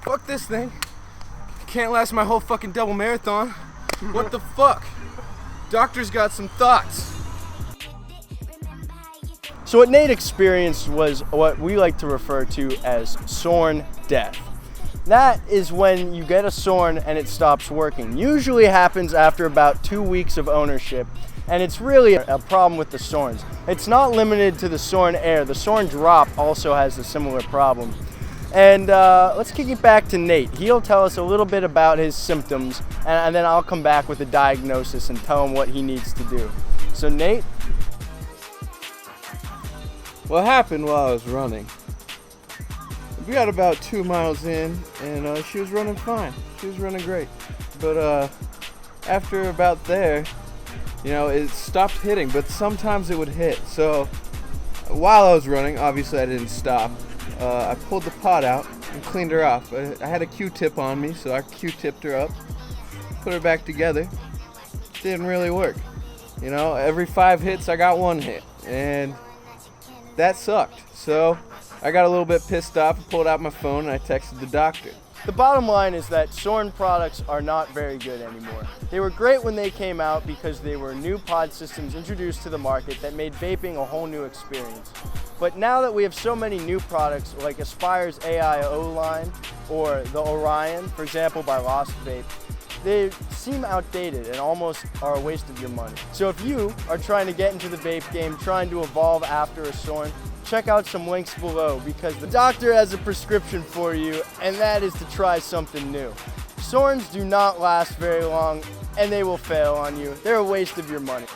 Fuck this thing. Can't last my whole fucking double marathon. What the fuck? Doctor's got some thoughts. So what Nate experienced was what we like to refer to as Suorin death. That is when you get a Suorin and it stops working. Usually happens after about 2 weeks of ownership, and it's really a problem with the Suorins. It's not limited to the Suorin Air. The Suorin Drop also has a similar problem. And let's kick it back to Nate. He'll tell us a little bit about his symptoms, and then I'll come back with a diagnosis and tell him what he needs to do. So Nate? What happened while I was running? We got about 2 miles in, and she was running fine. She was running great. But after about there, you know, it stopped hitting, but sometimes it would hit. So while I was running, obviously I didn't stop. I pulled the pot out and cleaned her off. I had a Q-tip on me, so I Q-tipped her up, put her back together. Didn't really work. You know, every 5 hits I got 1 hit, and that sucked. So I got a little bit pissed off, pulled out my phone, and I texted the doctor. The bottom line is that Suorin products are not very good anymore. They were great when they came out because they were new pod systems introduced to the market that made vaping a whole new experience. But now that we have so many new products like Aspire's AIO line or the Orion, for example, by Lost Vape, they seem outdated and almost are a waste of your money. So if you are trying to get into the vape game, trying to evolve after a Suorin, check out some links below because the doctor has a prescription for you, and that is to try something new. Suorins do not last very long and they will fail on you. They're a waste of your money.